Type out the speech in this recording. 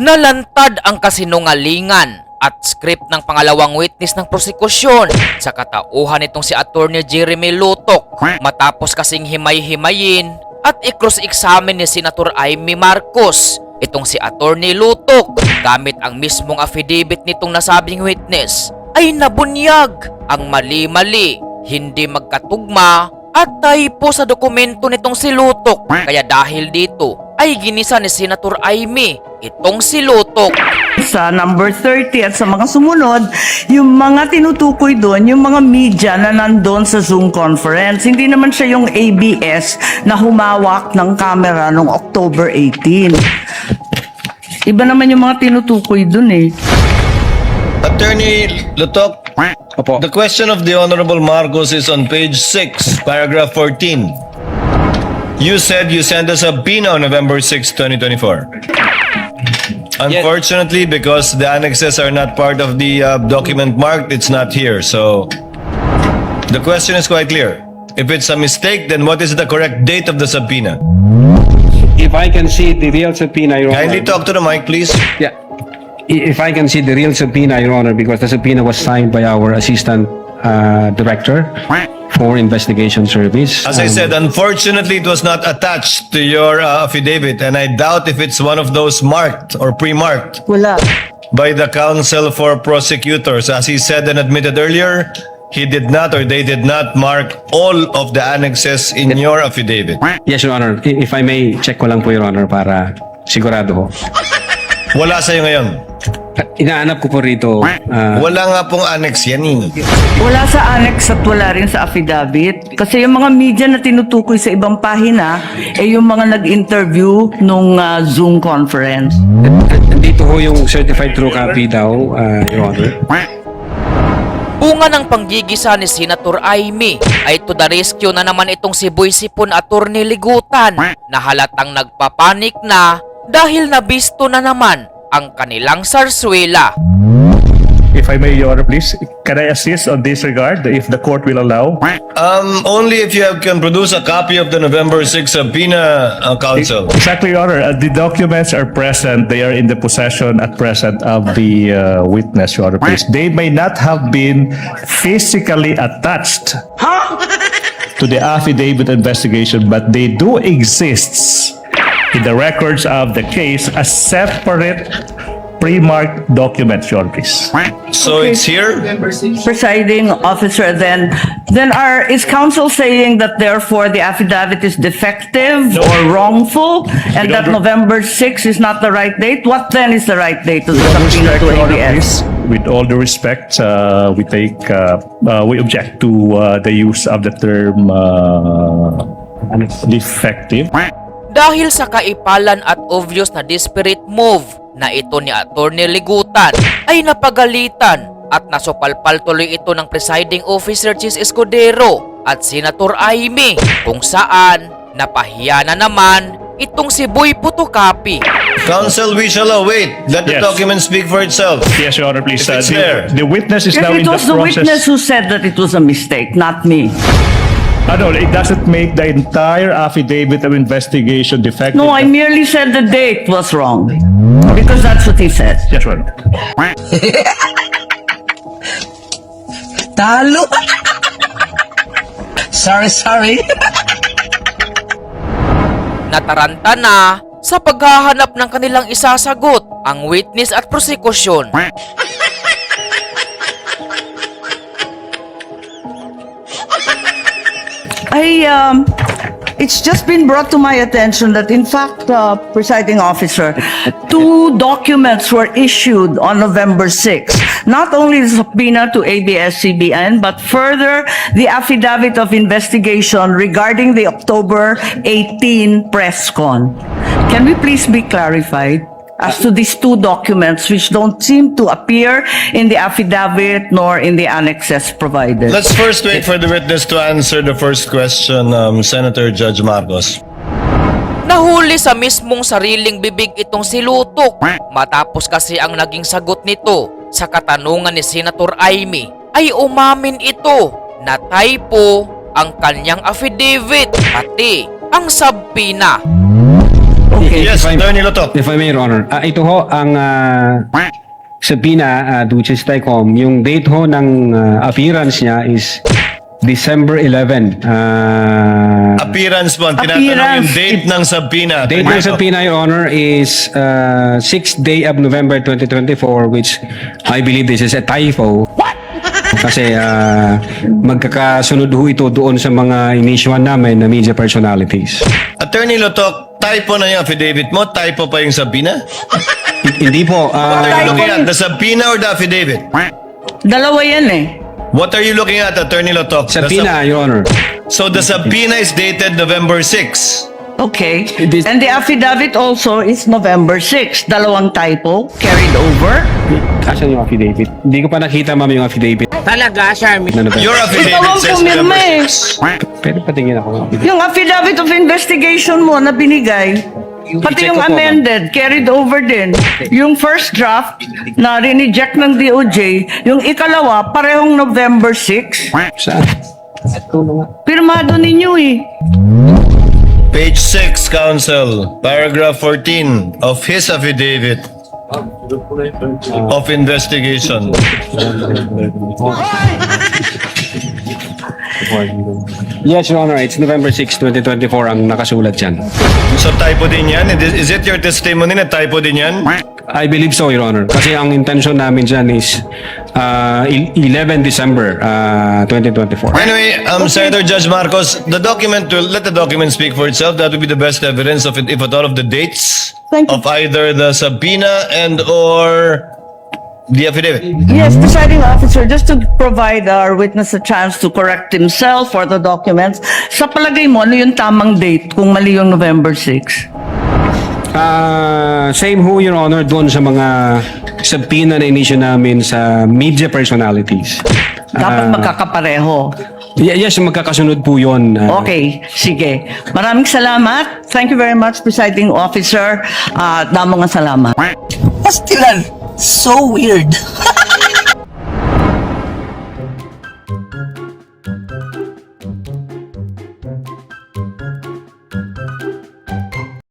Nalantad ang kasinungalingan at script ng pangalawang witness ng prosekusyon sa katauhan nitong si Attorney Jeremy Lutok matapos kasing himay-himayin at i-cross-examine ni Senator Amy Marcos itong si Attorney Lutok gamit ang mismong affidavit nitong nasabing witness ay nabunyag ang mali-mali, hindi magkatugma at typo sa dokumento nitong si Lutok. Kaya dahil dito ay ginisa ni Senator Amy itong si Lutok. Sa number 30 at sa mga sumunod, yung mga tinutukoy doon, yung mga media na nandun sa Zoom conference. Hindi naman siya yung ABS na humawak ng camera noong October 18. Iba naman yung mga tinutukoy doon eh. Attorney Lutok, Opo. the question of the Honorable Marcos is on page 6, paragraph 14. You said you sent a subpoena on November 6, 2024. Unfortunately, because the annexes are not part of the document marked, it's not here. So, the question is quite clear. If it's a mistake, then what is the correct date of the subpoena? If I can see the real subpoena, Your Honor. Kindly talk to the mic, please. Yeah. If I can see the real subpoena, Your Honor, because the subpoena was signed by our Assistant Director for Investigation Service. As I said, unfortunately, it was not attached to your affidavit, and I doubt if it's one of those marked or pre-marked Wala. by the counsel for prosecutors. As he said and admitted earlier, he did not or they did not mark all of the annexes in your affidavit. Yes, Your Honor. If I may check ko lang po, Your Honor, para sigurado ho. Wala sa'yo ngayon. Inaanap ko po rito. Wala nga pong annex yan eh. Wala sa annex at wala rin sa affidavit. Kasi yung mga media na tinutukoy sa ibang pahina, yung mga nag-interview nung Zoom conference. Dito ho yung certified true copy daw, Your Honor. Bunga ng panggigisa ni Senator Amy ay to the rescue na naman itong si Boy Sipon Attorney Ligutan na halatang nagpapanik na dahil nabisto na naman ang kanilang sarswela. If I may, Your Honor, please, can I assist on this regard, if the court will allow? Only if you can produce a copy of the November 6 subpoena, counsel. Exactly, Your Honor. The documents are present. They are in the possession at present of the witness, Your Honor, please. They may not have been physically attached to the affidavit investigation, but they do exist in the records of the case as separate pre-marked documents, Your Honor, please. So it's here? Presiding officer, then is counsel saying that therefore the affidavit is defective or wrongful and that November 6 is not the right date? What then is the right date to the subpoena to Your Honor, ABS? please, with all due respect, we object to the use of the term defective. Dahil sa kaipalan at obvious na disparate move na ito ni Attorney Ligutan ay napagalitan at nasupalpal tuloy ito ng presiding officer Chis Escudero at Senator Amy kung saan napahiya na naman itong si Boy Putokapi. Counsel, we shall await. Let the Yes. document speak for itself. Yes, Your Honor, please. If it's there. The witness is now It in the was the process. witness who said that it was a mistake, not me. No, it doesn't make the entire affidavit of investigation defective. No, I merely said the date was wrong because that's what he said. Yes, Your Honor. Talo. Sorry. Nataranta na sa paghahanap ng kanilang isasagot ang witness at prosekusyon. It's just been brought to my attention that in fact, presiding officer, 2 documents were issued on November 6. Not only the subpoena to ABS-CBN, but further the affidavit of investigation regarding the October 18 press con. Can we please be clarified as to these 2 documents which don't seem to appear in the affidavit nor in the annexes provided? Let's first wait for the witness to answer the first question, Senator Judge Marcos. Nahuli sa mismong sariling bibig itong si Lutok matapos kasi ang naging sagot nito sa katanungan ni Senator Amy ay umamin ito na typo ang kanyang affidavit pati ang subpoena. Okay. Yes, If I- Attorney Lotok. If I may, Your Honor. Ito ho, ang subpoena, Duces Tycom, yung date ho ng appearance niya is December 11. Appearance mo, ang tinatanong yung Appearance. date ng subpoena. Date ng subpoena, Your Honor, is 6th day of November 2024, which I believe this is a typo. Kasi magkakasunod ho ito doon sa mga inisyuhan namin na media personalities. Attorney Lotok, typo na yung affidavit mo? Typo pa yung subpoena? Hindi po. What are you looking at? The subpoena or the affidavit? Dalawa yan eh. What are you looking at, Attorney Lotok? Subpoena, Your Honor. So the subpoena is dated November 6. Okay. This- And the affidavit also is November 6. Dalawang typo carried over. Asan yung affidavit? Hindi ko pa nakita, ma'am, yung affidavit. Talaga, Charmy. Ano ba? Your Ikaw affidavit ang says pumirma November eh. 6. Pwede patingin ako ng affidavit. Yung affidavit of investigation mo na binigay, pati I-check yung ko po, amended, carried over din. Yung first draft na rineject ng DOJ, yung ikalawa, parehong November 6. Saan? Pirmado ninyo eh. Page 6, Counsel, paragraph 14 of his affidavit of investigation. Yes, Your Honor. It's November 6, 2024 ang nakasulat dyan. So typo din yan? Is it your testimony na typo din yan? I believe so, Your Honor. Kasi ang intention namin dyan is 11 December 2024. Anyway, Senator Judge Marcos, the document will let the document speak for itself. That would be the best evidence of it, if at all, of the dates Thank you. of either the subpoena and or the affidavit. Yes, presiding officer, just to provide our witness a chance to correct himself or the documents, sa palagay mo, ano yung tamang date kung mali yung November 6? Same ho, Your Honor, doon sa mga subpoena na inisyu namin sa media personalities. Dapat magkakapareho. Yes, magkakasunod po yun. Okay, sige. Maraming salamat. Thank you very much, presiding officer. Damo nga salamat. Pastilan. So weird.